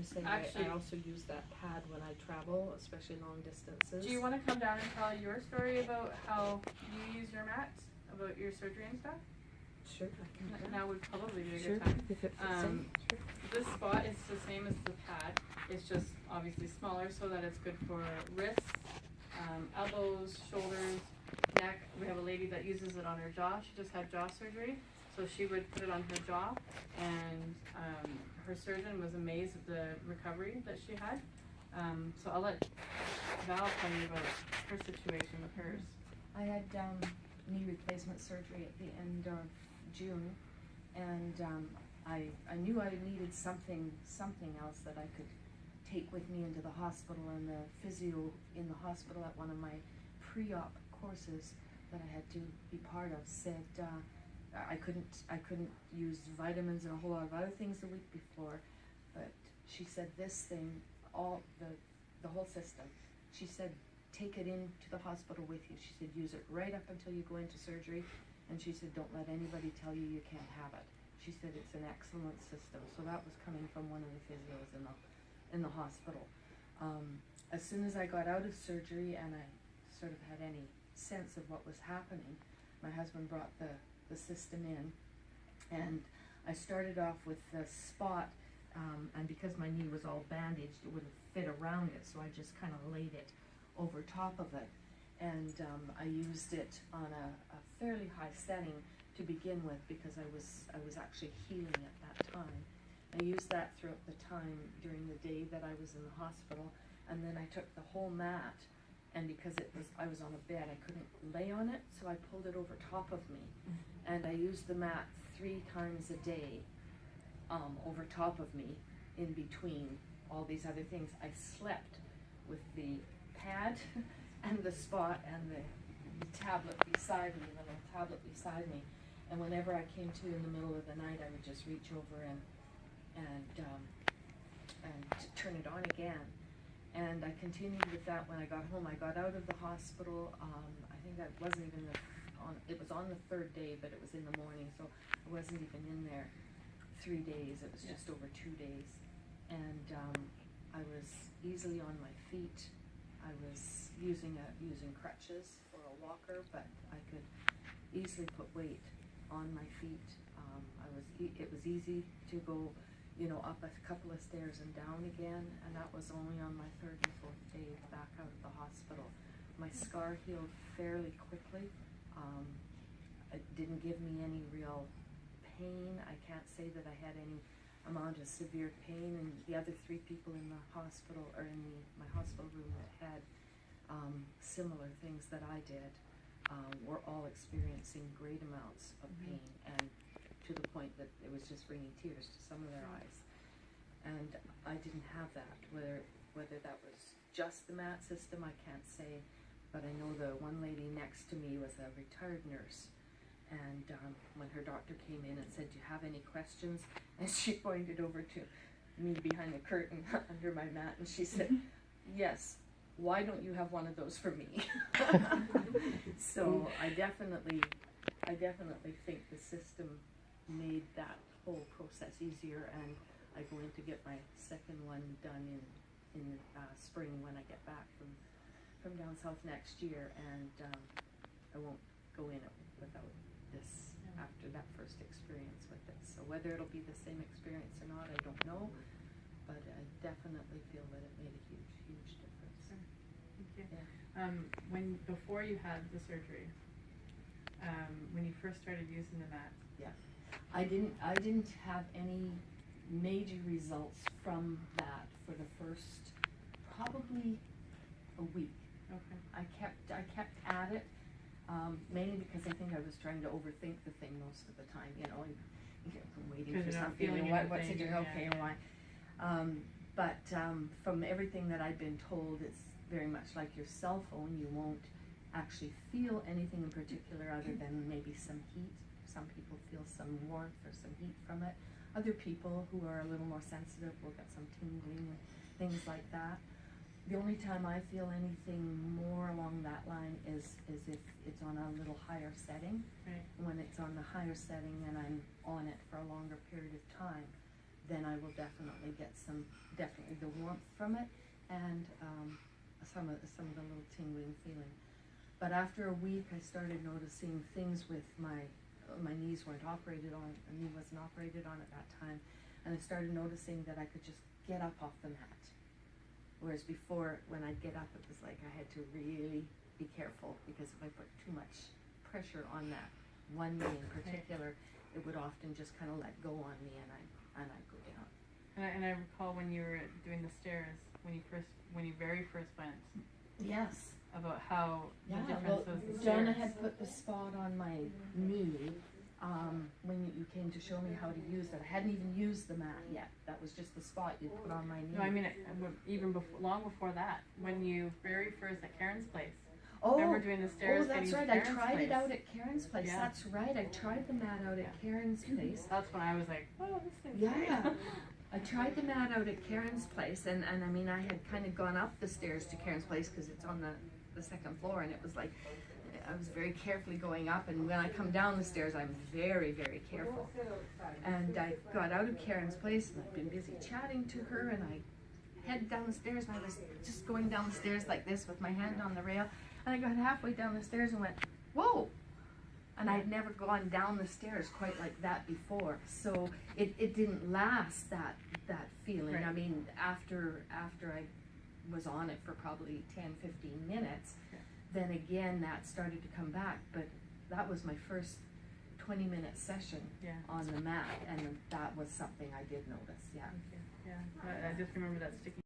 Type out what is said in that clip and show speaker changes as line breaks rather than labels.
to say,
Actually,
I also use that pad when I travel, especially long distances.
do you want to come down and tell your story about how you use your mat, about your surgery and stuff?
Sure, I can.
Now would probably be a
Sure,
good time.
if it fits in. Sure.
This spot is the same as the pad. It's just obviously smaller so that it's good for wrists, elbows, shoulders, neck. We have a lady that uses it on her jaw. She just had jaw surgery, so she would put it on her jaw, and her surgeon was amazed at the recovery that she had. So I'll let Val tell you about her situation with hers.
I had knee replacement surgery at the end of June, and I knew I needed something else that I could take with me into the hospital, and the physio in the hospital at one of my pre-op courses that I had to be part of said I couldn't use vitamins and a whole lot of other things the week before, but she said this thing, all the whole system, she said take it into the hospital with you. She said use it right up until you go into surgery, and she said don't let anybody tell you you can't have it. She said it's an excellent system. So that was coming from one of the physios in the hospital. As soon as I got out of surgery and I sort of had any sense of what was happening, my husband brought the system in, and I started off with the spot, and because my knee was all bandaged, it wouldn't fit around it, so I just kind of laid it over top of it, and I used it on a fairly high setting to begin with because I was actually healing at that time. I used that throughout the time during the day that I was in the hospital, and then I took the whole mat, and because I was on a bed, I couldn't lay on it, so I pulled it over top of me, and I used the mat 3 times a day over top of me in between all these other things. I slept with the pad and the spot and the tablet beside me, the little tablet beside me, and whenever I came to in the middle of the night, I would just reach over and turn it on again. And I continued with that when I got home. I got out of the hospital, I think that wasn't even it was on the 3rd day, but it was in the morning, so I wasn't even in there 3 days, it was just over 2 days. And I was easily on my feet. I was using crutches for a walker, but I could easily put weight on my feet. It was easy to go, up a couple of stairs and down again, and that was only on my 3rd and 4th day back out of the hospital. My scar healed fairly quickly. It didn't give me any real pain. I can't say that I had any amount of severe pain, and the other 3 people in the hospital, or in my hospital room that had similar things that I did, were all experiencing great amounts of pain, and to the point that it was just bringing tears to some of their eyes. And I didn't have that. Whether that was just the mat system, I can't say, but I know the one lady next to me was a retired nurse, and when her doctor came in and said, do you have any questions? And she pointed over to me behind the curtain under my mat, and she said, yes, why don't you have one of those for me? So I definitely think the system made that whole process easier, and I go in to get my 2nd one done in spring when I get back from down south next year, and I won't go in without this after that first experience with it. So whether it'll be the same experience or not, I don't know, but I definitely feel that it made a huge difference.
Thank you.
Yeah.
Before you had the surgery, when you first started using the mat,
I didn't have any major results from that for the first probably a week.
okay,
I kept at it, mainly because I think I was trying to overthink the thing most of the time, I'm waiting for something, what's it doing, okay, why? But from everything that I've been told, it's very much like your cell phone. You won't actually feel anything in particular other than maybe some heat. Some people feel some warmth or some heat from it. Other people who are a little more sensitive will get some tingling and things like that. The only time I feel anything more along that line is if it's on a little higher setting.
right.
When it's on the higher setting and I'm on it for a longer period of time, then I will definitely get definitely the warmth from it, and some of the little tingling feeling. But after a week, I started noticing things with my knees weren't operated on, my knee wasn't operated on at that time, and I started noticing that I could just get up off the mat. Whereas before, when I'd get up, it was like I had to really be careful, because if I put too much pressure on that one knee in particular, it would often just kind of let go on me, and I'd go down.
And I recall when you were doing the stairs, when you very first went,
Yes.
about how the
Yeah,
difference
well,
was the
Donna
stairs.
had put the spot on my knee when you came to show me how to use it. I hadn't even used the mat yet. That was just the spot you put on my knee.
No, I mean, even before, long before that, when you very first at Karen's place.
Oh,
Remember doing the stairs?
that's
getting
right.
to
I
Karen's
tried
place?
it out at Karen's place.
Yeah.
That's right. I tried the mat out at Karen's place.
That's when I was like, oh, this thing's
Yeah.
great.
I tried the mat out at Karen's place, and I mean, I had kind of gone up the stairs to Karen's place, because it's on the second floor, and it was like, I was very carefully going up, and when I come down the stairs, I'm very, very careful. And I got out of Karen's place, and I've been busy chatting to her, and I head down the stairs, and I was just going down the stairs like this with my hand on the rail, and I got halfway down the stairs and went, whoa! And I had never gone down the stairs quite like that before, so it didn't last that feeling.
Right.
I mean, after I was on it for probably 10-15 minutes, then again that started to come back, but that was my first 20-minute session on the mat, and that was something I did notice, yeah.
Yeah, I just remember that sticky